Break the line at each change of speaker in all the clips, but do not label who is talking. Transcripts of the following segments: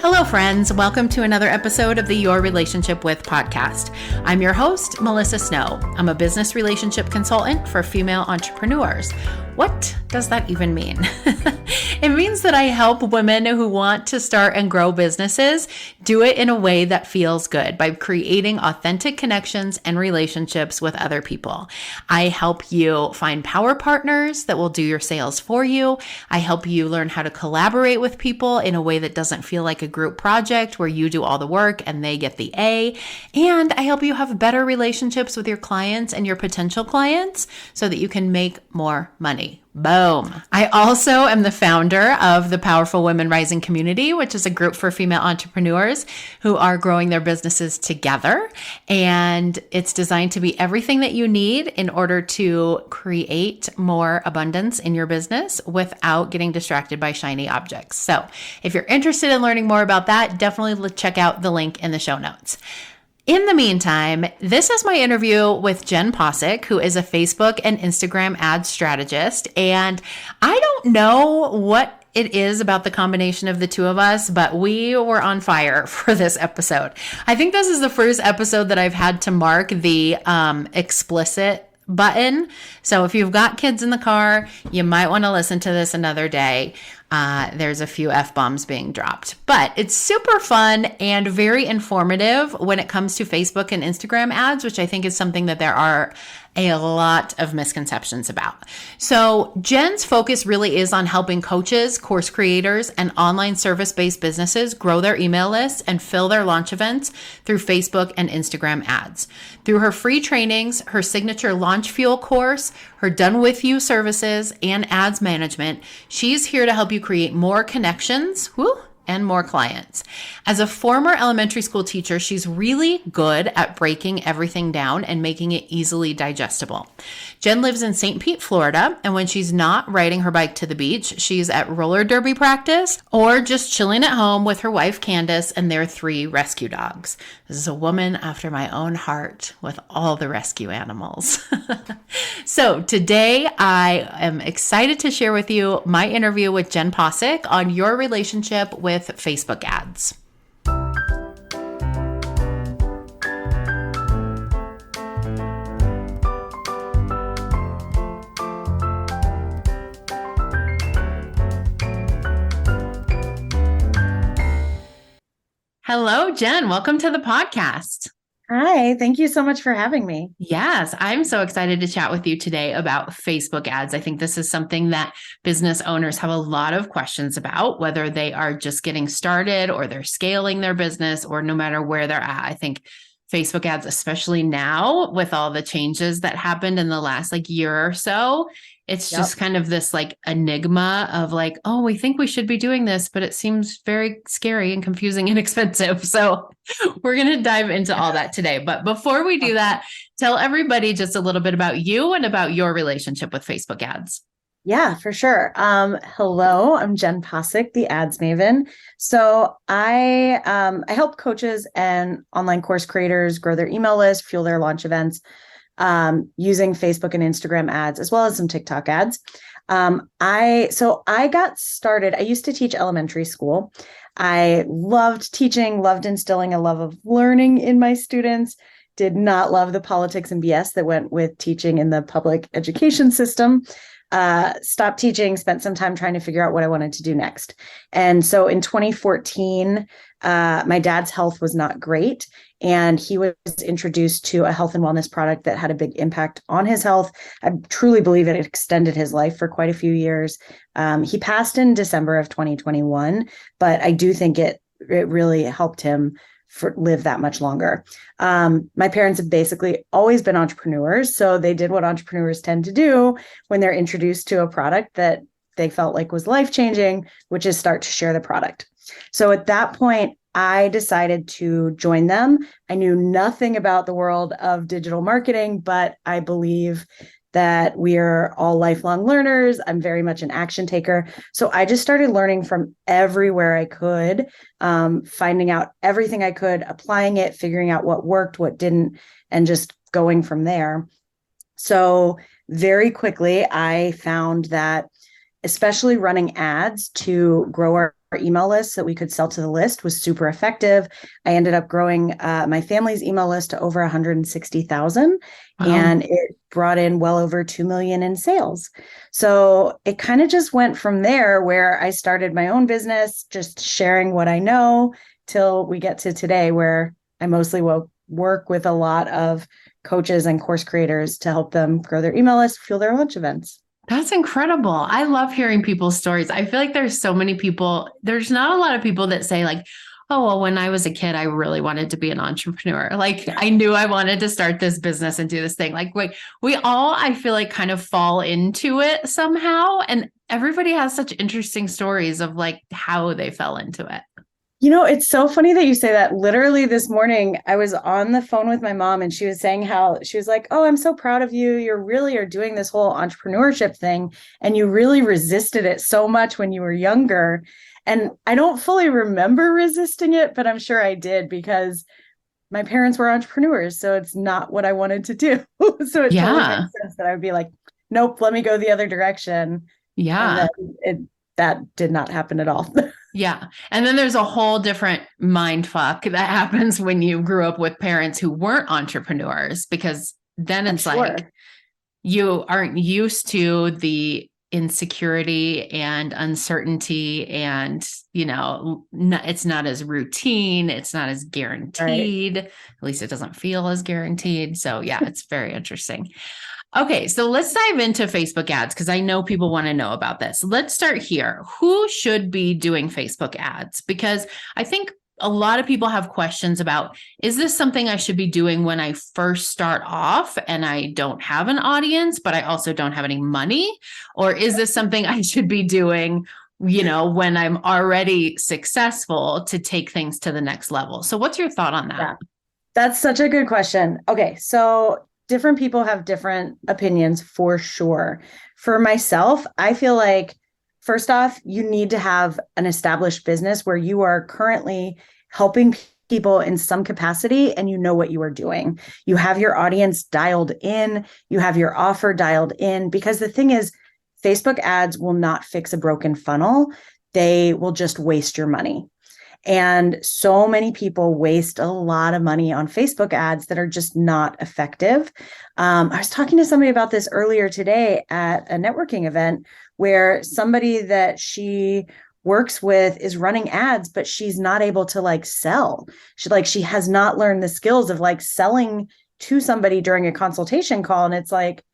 Hello, friends. Welcome to another episode of the Your Relationship With podcast. I'm your host, Melissa Snow. I'm a business relationship consultant for female entrepreneurs. What does that even mean? It means that I help women who want to start and grow businesses do it in a way that feels good by creating authentic connections and relationships with other people. I help you find power partners that will do your sales for you. I help you learn how to collaborate with people in a way that doesn't feel like a group project where you do all the work and they get the A. And I help you have better relationships with your clients and your potential clients so that you can make more money. Boom. I also am the founder of the Powerful Women Rising Community, which is a group for female entrepreneurs who are growing their businesses together. And it's designed to be everything that you need in order to create more abundance in your business without getting distracted by shiny objects. So if you're interested in learning more about that, definitely check out the link in the show notes. In the meantime, this is my interview with Jenn Possick, who is a Facebook and Instagram ad strategist. And I don't know what it is about the combination of the two of us, but we were on fire for this episode. I think this is the first episode that I've had to mark the explicit button. So if you've got kids in the car, you might want to listen to this another day. There's a few F-bombs being dropped, but it's super fun and very informative when it comes to Facebook and Instagram ads, which I think is something that there are a lot of misconceptions about. So Jenn's focus really is on helping coaches, course creators, and online service-based businesses grow their email lists and fill their launch events through Facebook and Instagram ads. Through her free trainings, her signature Launch Fuel course, her Done With You services, and ads management, she's here to help you create more connections, and more clients. As a former elementary school teacher, she's really good at breaking everything down and making it easily digestible. Jenn lives in St. Pete, Florida, and when she's not riding her bike to the beach, she's at roller derby practice or just chilling at home with her wife, Candace, and their 3 rescue dogs. This is a woman after my own heart with all the rescue animals. So today I am excited to share with you my interview with Jenn Possick on your relationship with Facebook ads. Hello, Jenn. Welcome to the podcast.
Hi, thank you so much for having me.
Yes, I'm so excited to chat with you today about Facebook ads. I think this is something that business owners have a lot of questions about, whether they are just getting started or they're scaling their business or no matter where they're at. I think Facebook ads, especially now with all the changes that happened in the last year or so, it's just kind of this enigma of oh, we think we should be doing this, but it seems very scary and confusing and expensive. So we're going to dive into all that today. But before we do that, tell everybody just a little bit about you and about your relationship with Facebook ads.
Yeah, for sure. Hello, I'm Jenn Possick, the ads maven. So I help coaches and online course creators grow their email list, fuel their launch events, using Facebook and Instagram ads, as well as some TikTok ads. I got started, I used to teach elementary school. I loved teaching, loved instilling a love of learning in my students, did not love the politics and BS that went with teaching in the public education system. Stopped teaching, spent some time trying to figure out what I wanted to do next. And so in 2014, my dad's health was not great, and he was introduced to a health and wellness product that had a big impact on his health. I truly believe it extended his life for quite a few years. He passed in December of 2021, but I do think it really helped him live that much longer. My parents have basically always been entrepreneurs, so they did what entrepreneurs tend to do when they're introduced to a product that they felt like was life-changing, which is start to share the product. So at that point, I decided to join them. I knew nothing about the world of digital marketing, but I believe that we are all lifelong learners. I'm very much an action taker. So I just started learning from everywhere I could, finding out everything I could, applying it, figuring out what worked, what didn't, and just going from there. So very quickly, I found that especially running ads to grow our email list so that we could sell to the list was super effective. I ended up growing my family's email list to over 160,000, and it brought in well over 2 million in sales. So it kind of just went from there, where I started my own business, just sharing what I know, till we get to today, where I mostly work with a lot of coaches and course creators to help them grow their email list, fuel their launch events.
That's incredible. I love hearing people's stories. I feel like there's so many people, there's not a lot of people that say like, oh, well, when I was a kid, I really wanted to be an entrepreneur. Like I knew I wanted to start this business and do this thing. Like we all, I feel like, kind of fall into it somehow. And everybody has such interesting stories of like how they fell into it.
It's so funny that you say that. Literally this morning, I was on the phone with my mom, and she was saying how she was like, oh, I'm so proud of you. You really are doing this whole entrepreneurship thing, and you really resisted it so much when you were younger. And I don't fully remember resisting it, but I'm sure I did, because my parents were entrepreneurs. So it's not what I wanted to do. So it totally makes sense that I would be like, nope, let me go the other direction.
Yeah.
And that did not happen at all.
Yeah. And then there's a whole different mind fuck that happens when you grew up with parents who weren't entrepreneurs, because then it's like you aren't used to the insecurity and uncertainty, and it's not as routine, it's not as guaranteed. Right. At least it doesn't feel as guaranteed. So yeah, it's very interesting. Okay, so let's dive into Facebook ads, because I know people want to know about this. Let's start here. Who should be doing Facebook ads? Because I think a lot of people have questions about, is this something I should be doing when I first start off and I don't have an audience, but I also don't have any money? Or is this something I should be doing, when I'm already successful, to take things to the next level? So what's your thought on that?
Yeah, that's such a good question. Okay, so different people have different opinions for sure. For myself, I feel like, first off, you need to have an established business where you are currently helping people in some capacity, and you know what you are doing. You have your audience dialed in, you have your offer dialed in, because the thing is, Facebook ads will not fix a broken funnel. They will just waste your money. And so many people waste a lot of money on Facebook ads that are just not effective. I was talking to somebody about this earlier today at a networking event, where somebody that she works with is running ads, but she's not able to sell. She has not learned the skills of selling to somebody during a consultation call. And it's like,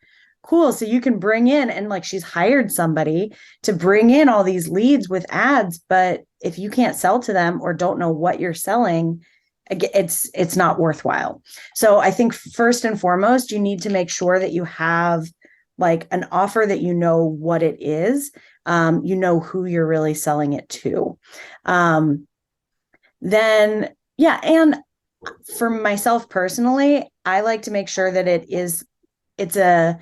cool. So you can bring in, and she's hired somebody to bring in all these leads with ads, but if you can't sell to them or don't know what you're selling, it's not worthwhile. So I think first and foremost, you need to make sure that you have an offer that you know what it is, who you're really selling it to. Then, yeah. And for myself personally, I like to make sure that it's a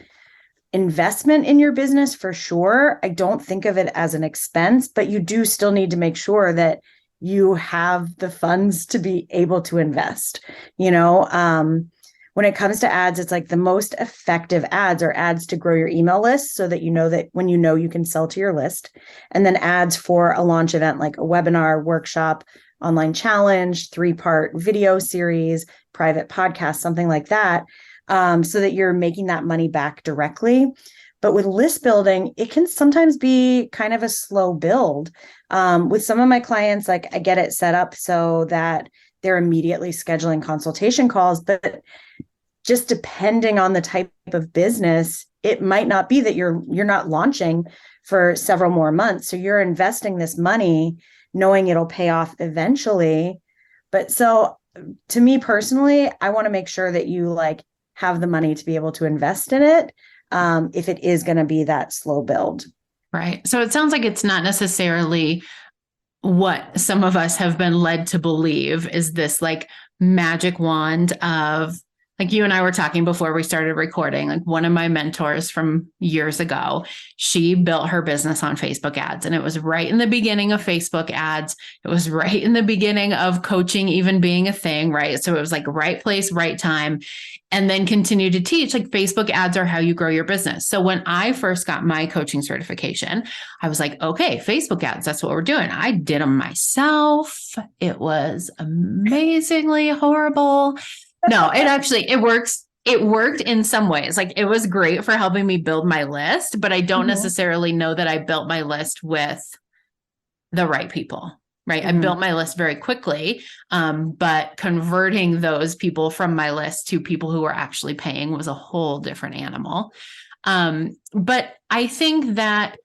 investment in your business for sure. I don't think of it as an expense, but you do still need to make sure that you have the funds to be able to invest. When it comes to ads, it's the most effective ads are ads to grow your email list, so that when you can sell to your list, and then ads for a launch event, like a webinar, workshop, online challenge, 3-part video series, private podcast, something like that. So that you're making that money back directly. But with list building, it can sometimes be kind of a slow build. With some of my clients, I get it set up so that they're immediately scheduling consultation calls, but just depending on the type of business, it might not be that you're not launching for several more months. So you're investing this money knowing it'll pay off eventually. But so to me personally, I want to make sure that you have the money to be able to invest in it, if it is going to be that slow build.
Right. So it sounds like it's not necessarily what some of us have been led to believe is this magic wand of Like you and I were talking before we started recording, like one of my mentors from years ago, she built her business on Facebook ads. And it was right in the beginning of Facebook ads. It was right in the beginning of coaching even being a thing, right? So it was like right place, right time. And then continue to teach like Facebook ads are how you grow your business. So when I first got my coaching certification, I was like, okay, Facebook ads, that's what we're doing. I did them myself. It was amazingly horrible. No, it works. It worked in some ways. Like it was great for helping me build my list, but I don't necessarily know that I built my list with the right people, right? I built my list very quickly, but converting those people from my list to people who were actually paying was a whole different animal. But I think that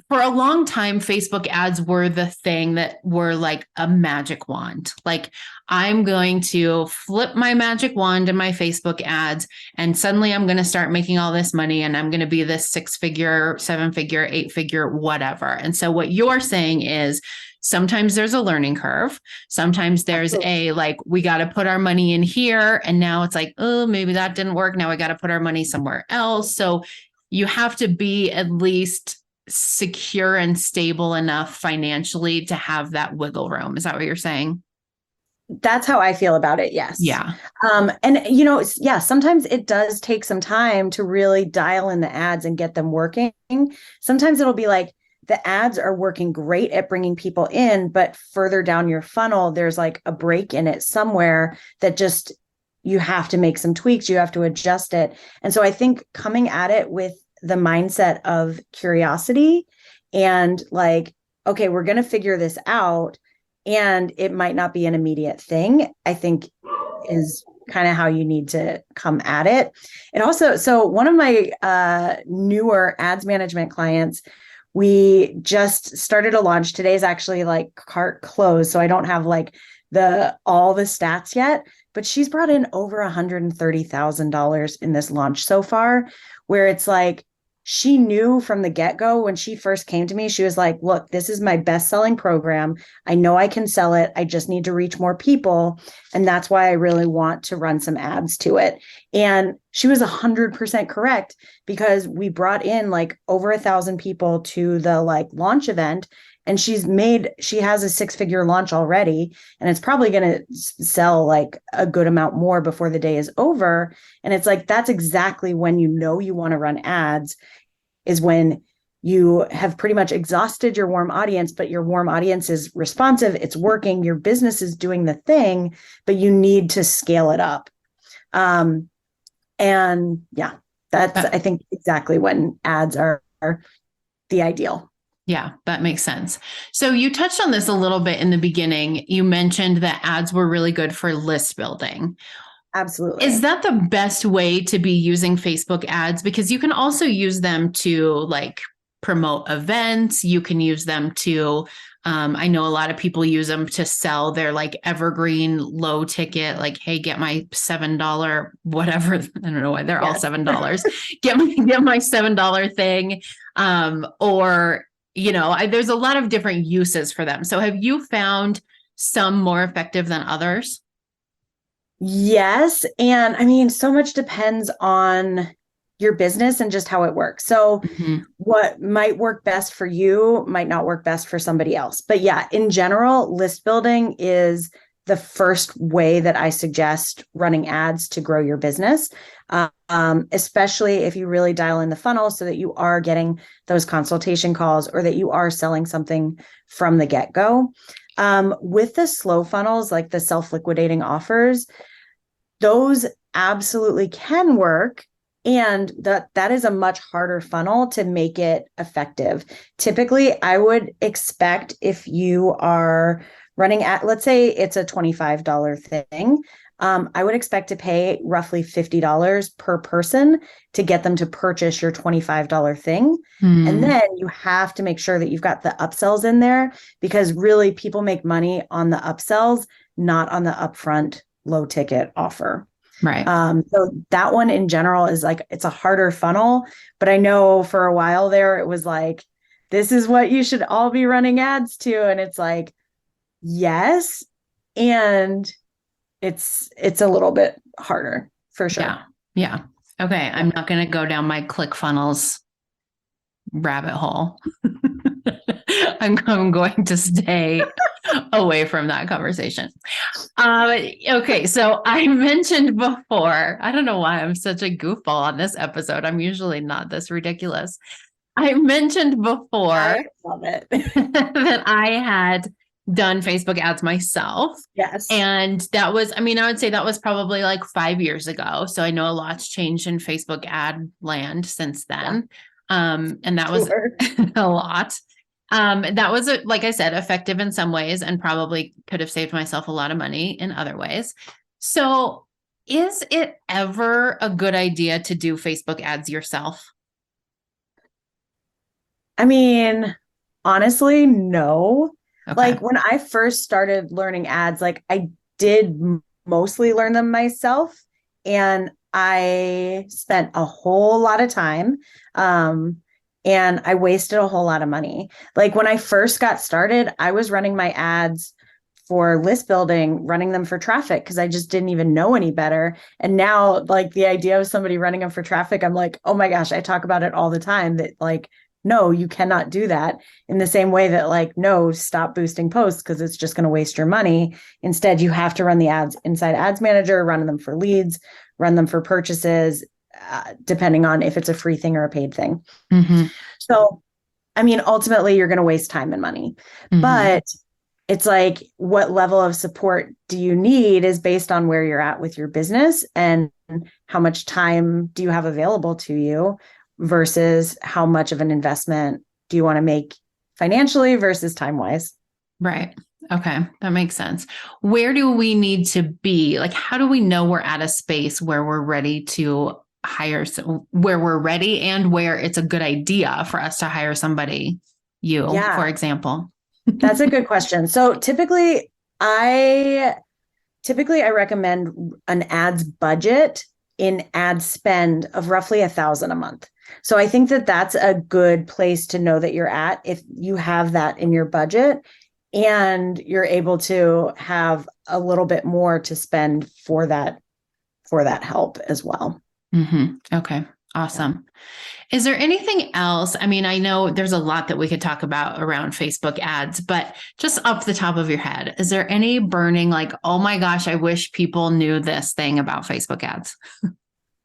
for a long time, Facebook ads were the thing that were like a magic wand. Like I'm going to flip my magic wand in my Facebook ads and suddenly I'm going to start making all this money and I'm going to be this 6-figure, 7-figure, 8-figure, whatever. And so what you're saying is sometimes there's a learning curve. Sometimes there's we got to put our money in here. And now it's like, oh, maybe that didn't work. Now we got to put our money somewhere else. So you have to be at least secure and stable enough financially to have that wiggle room. Is that what you're saying?
That's how I feel about it. Yes.
Yeah.
And sometimes it does take some time to really dial in the ads and get them working. Sometimes it'll be like the ads are working great at bringing people in, but further down your funnel, there's like a break in it somewhere that just, you have to make some tweaks. You have to adjust it. And so I think coming at it with the mindset of curiosity and like, okay, we're going to figure this out. And it might not be an immediate thing, I think is kind of how you need to come at it. And also, so one of my newer ads management clients, we just started a launch. Today's actually like cart closed. So I don't have like all the stats yet, but she's brought in over $130,000 in this launch so far, where it's like, she knew from the get-go when she first came to me, she was like, look, this is my best-selling program. I know I can sell it. I just need to reach more people. And that's why I really want to run some ads to it. And she was 100% correct, because we brought in like over 1,000 people to the like launch event. And she has a 6-figure launch already, and it's probably going to sell like a good amount more before the day is over. And it's like, that's exactly when you know you want to run ads, is when you have pretty much exhausted your warm audience, but your warm audience is responsive, it's working, your business is doing the thing, but you need to scale it up. And yeah, that's, I think, exactly when ads are the ideal.
Yeah, that makes sense. So you touched on this a little bit in the beginning. You mentioned that ads were really good for list building.
Absolutely.
Is that the best way to be using Facebook ads? Because you can also use them to like promote events. You can use them to, I know a lot of people use them to sell their like evergreen low ticket, like, hey, get my $7, whatever. I don't know why they're all $7. Get my $7 thing. Or there's a lot of different uses for them. So have you found some more effective than others?
Yes. And I mean, so much depends on your business and just how it works. So what might work best for you might not work best for somebody else. But yeah, in general, list building is the first way that I suggest running ads to grow your business, especially if you really dial in the funnel so that you are getting those consultation calls or that you are selling something from the get-go. With the slow funnels, like the self-liquidating offers, those absolutely can work. And that is a much harder funnel to make it effective. Typically, I would expect if you are running at, let's say it's a $25 thing, I would expect to pay roughly $50 per person to get them to purchase your $25 thing. And then you have to make sure that you've got the upsells in there, because really people make money on the upsells, not on the upfront low ticket offer.
Right.
So that one in general is like, it's a harder funnel, but I know for a while there, it was like, this is what you should all be running ads to. And it's like, yes. And it's a little bit harder for sure.
Yeah. Yeah. Okay. I'm not going to go down my ClickFunnels rabbit hole. I'm going to stay away from that conversation. Okay, so I mentioned before, I don't know why I'm such a goofball on this episode. I'm usually not this ridiculous. I mentioned before
I love it.
that I had done Facebook ads myself.
Yes.
And that was, I would say that was probably like 5 years ago. So I know a lot's changed in Facebook ad land since then. And that was a lot. That was, like I said, effective in some ways and probably could have saved myself a lot of money in other ways. So is it ever a good idea to do Facebook ads yourself?
Honestly, no.
Okay.
Like when I first started learning ads, like I did mostly learn them myself, and I spent a whole lot of time. And I wasted a whole lot of money. Like when I first got started, I was running my ads for list building, running them for traffic because I just didn't even know any better. And now, like the idea of somebody running them for traffic, I'm like, oh my gosh, I talk about it all the time that like, no, you cannot do that in the same way that like, no, stop boosting posts because it's just going to waste your money. Instead, you have to run the ads inside Ads Manager, run them for leads, run them for purchases, depending on if it's a free thing or a paid thing.
Mm-hmm.
So, ultimately, you're going to waste time and money. Mm-hmm. But it's like, what level of support do you need is based on where you're at with your business and how much time do you have available to you versus how much of an investment do you want to make financially versus time-wise.
Right. Okay. That makes sense. Where do we need to be? Like, how do we know we're at a space where we're ready to hire, where we're ready and where it's a good idea for us to hire somebody, for example?
That's a good question. So typically I recommend an ads budget in ad spend of roughly $1,000 a month. So I think that that's a good place to know that you're at if you have that in your budget and you're able to have a little bit more to spend for that help as well.
Mm-hmm. Okay. Awesome. Yeah. Is there anything else? I know there's a lot that we could talk about around Facebook ads, but just off the top of your head, is there any burning like, oh my gosh, I wish people knew this thing about Facebook ads?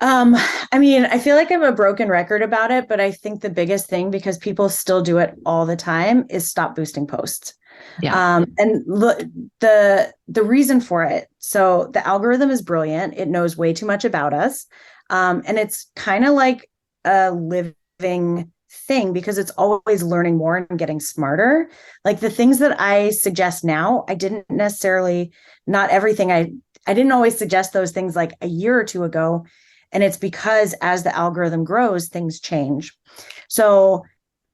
I feel like I'm a broken record about it, but I think the biggest thing, because people still do it all the time, is stop boosting posts.
Yeah.
And the reason for it. So the algorithm is brilliant. It knows way too much about us. And it's kind of like a living thing because it's always learning more and getting smarter. Like the things that I suggest now, I didn't necessarily, not everything. I didn't always suggest those things like a year or two ago. And it's because as the algorithm grows, things change. So,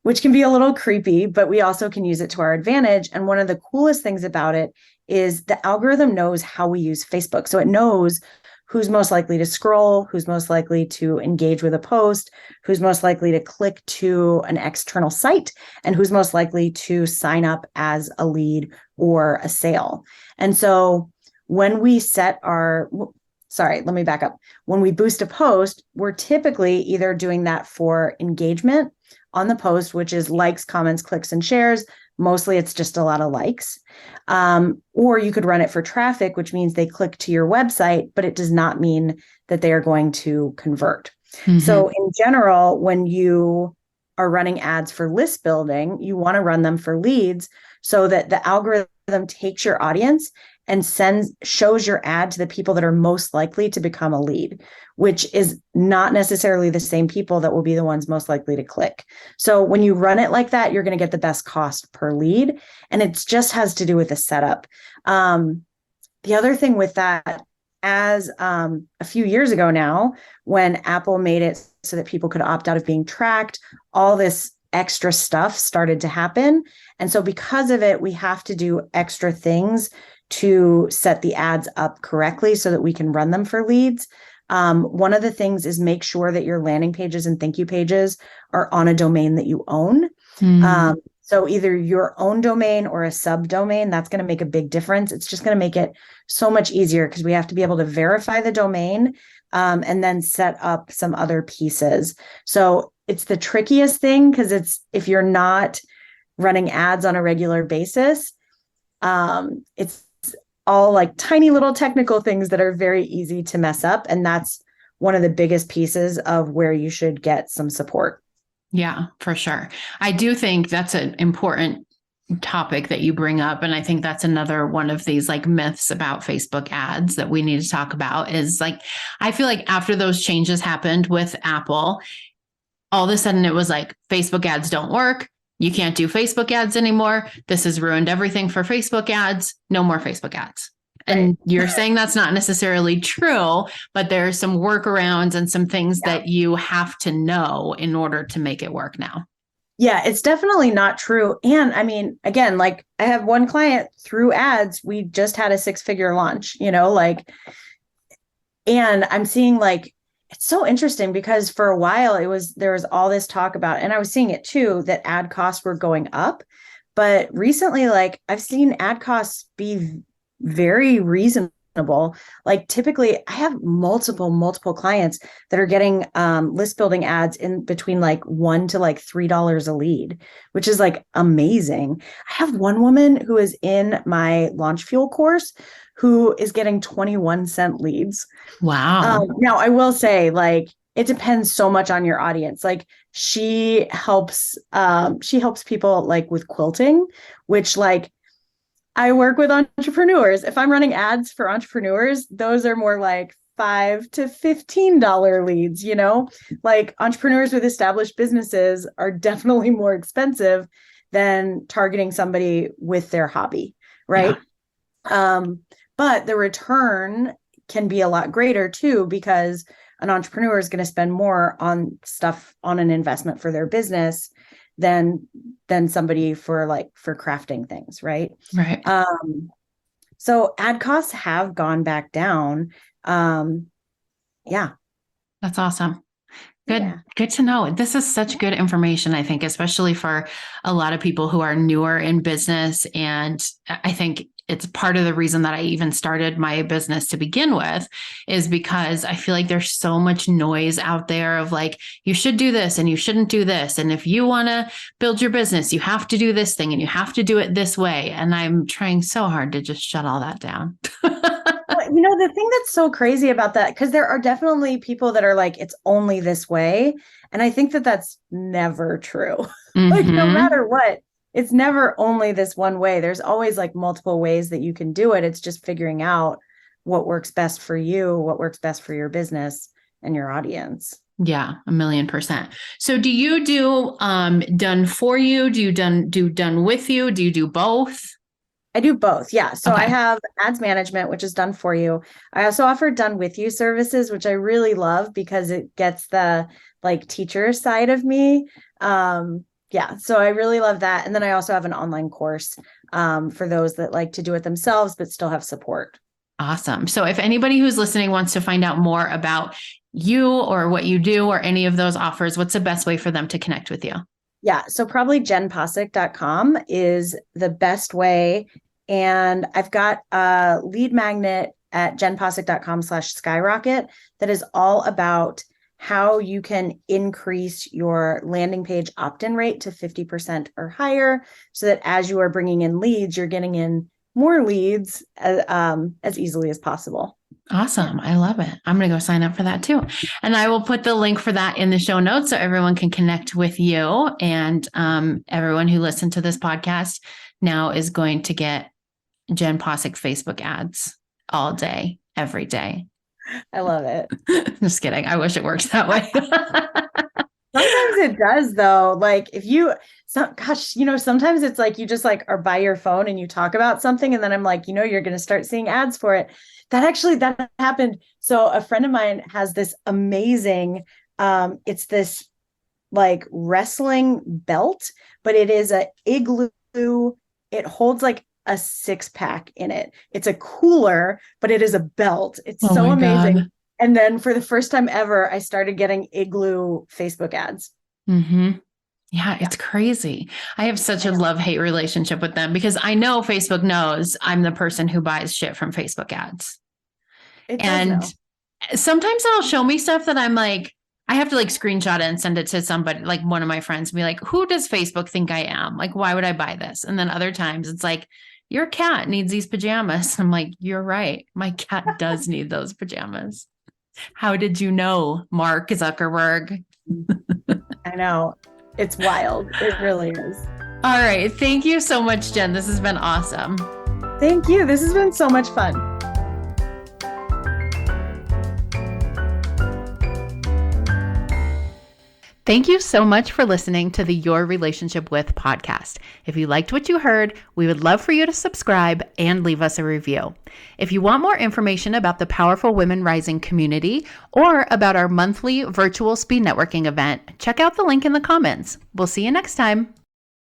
which can be a little creepy, but we also can use it to our advantage. And one of the coolest things about it is the algorithm knows how we use Facebook. So it knows who's most likely to scroll, who's most likely to engage with a post, who's most likely to click to an external site, and who's most likely to sign up as a lead or a sale. And so when we let me back up. When we boost a post, we're typically either doing that for engagement on the post, which is likes, comments, clicks, and shares. Mostly it's just a lot of likes. Or you could run it for traffic, which means they click to your website, but it does not mean that they are going to convert. Mm-hmm. So in general, when you are running ads for list building, you want to run them for leads so that the algorithm takes your audience and shows your ad to the people that are most likely to become a lead, which is not necessarily the same people that will be the ones most likely to click. So when you run it like that, you're going to get the best cost per lead. And it just has to do with the setup. The other thing with that, as a few years ago now, when Apple made it so that people could opt out of being tracked, all this extra stuff started to happen. And so because of it, we have to do extra things to set the ads up correctly so that we can run them for leads. One of the things is make sure that your landing pages and thank you pages are on a domain that you own. Mm. So either your own domain or a subdomain, that's going to make a big difference. It's just going to make it so much easier because we have to be able to verify the domain and then set up some other pieces. So it's the trickiest thing because if you're not running ads on a regular basis, it's all like tiny little technical things that are very easy to mess up. And that's one of the biggest pieces of where you should get some support.
Yeah, for sure. I do think that's an important topic that you bring up. And I think that's another one of these like myths about Facebook ads that we need to talk about is like, I feel like after those changes happened with Apple, all of a sudden it was like Facebook ads don't work. You can't do Facebook ads anymore. This has ruined everything for Facebook ads. No more Facebook ads. And you're saying that's not necessarily true, but there's some workarounds and some things that you have to know in order to make it work now.
Yeah, it's definitely not true. And I mean, again, like I have one client through ads, we just had a 6-figure launch, like, and I'm seeing like, it's so interesting because for a while there was all this talk about, and I was seeing it too, that ad costs were going up. But recently, like I've seen ad costs be very reasonable. Like typically I have multiple clients that are getting list building ads in between like $1 to like $3 a lead, which is like amazing. I have one woman who is in my Launch Fuel course who is getting 21-cent leads.
Wow.
Now I will say like it depends so much on your audience. Like she helps people like with quilting, which like I work with entrepreneurs. If I'm running ads for entrepreneurs, those are more like $5 to $15 leads, like entrepreneurs with established businesses are definitely more expensive than targeting somebody with their hobby. Right. Yeah. But the return can be a lot greater too, because an entrepreneur is going to spend more on stuff on an investment for their business than somebody for crafting things. Right.
Right.
So ad costs have gone back down. Yeah.
That's awesome. Good.
Yeah.
Good to know. This is such good information, I think, especially for a lot of people who are newer in business. And I think it's part of the reason that I even started my business to begin with is because I feel like there's so much noise out there of like, you should do this and you shouldn't do this. And if you want to build your business, you have to do this thing and you have to do it this way. And I'm trying so hard to just shut all that down.
Well, the thing that's so crazy about that, because there are definitely people that are like, it's only this way. And I think that that's never true. Like, no matter what, it's never only this one way. There's always like multiple ways that you can do it. It's just figuring out what works best for you, what works best for your business and your audience.
Yeah, 1,000,000%. So do you do done for you? Do you do done with you? Do you do both?
I do both. Yeah. So
Okay.
I have ads management, which is done for you. I also offer done with you services, which I really love because it gets the like teacher side of me. Yeah. So I really love that. And then I also have an online course for those that like to do it themselves, but still have support.
Awesome. So if anybody who's listening wants to find out more about you or what you do or any of those offers, what's the best way for them to connect with you?
Yeah. So probably jennpossick.com is the best way. And I've got a lead magnet at jennpossick.com/skyrocket that is all about how you can increase your landing page opt-in rate to 50% or higher so that as you are bringing in leads, you're getting in more leads as easily as possible.
Awesome. I love it. I'm going to go sign up for that too. And I will put the link for that in the show notes so everyone can connect with you. And everyone who listened to this podcast now is going to get Jenn Possick Facebook ads all day, every day.
I love it.
Just kidding. I wish it works that way.
Sometimes it does though. Like sometimes it's like you just like are by your phone and you talk about something and then I'm like, you're going to start seeing ads for it. That happened. So a friend of mine has this amazing, it's this like wrestling belt, but it is a igloo. It holds like a 6-pack in it. It's a cooler, but it is a belt. It's so amazing. God. And then for the first time ever, I started getting igloo Facebook ads.
Mm-hmm. Yeah, it's crazy. I have such a love-hate relationship with them because I know Facebook knows I'm the person who buys shit from Facebook ads.
It does
And
know.
sometimes they'll show me stuff that I'm like, I have to like screenshot it and send it to somebody, like one of my friends, and be like, who does Facebook think I am? Like, why would I buy this? And then other times it's like, your cat needs these pajamas. I'm like, you're right. My cat does need those pajamas. How did you know, Mark Zuckerberg?
I know. It's wild. It really is.
All right. Thank you so much, Jen. This has been awesome.
Thank you. This has been so much fun.
Thank you so much for listening to the Your Relationship With podcast. If you liked what you heard, we would love for you to subscribe and leave us a review. If you want more information about the Powerful Women Rising community or about our monthly virtual speed networking event, check out the link in the comments. We'll see you next time.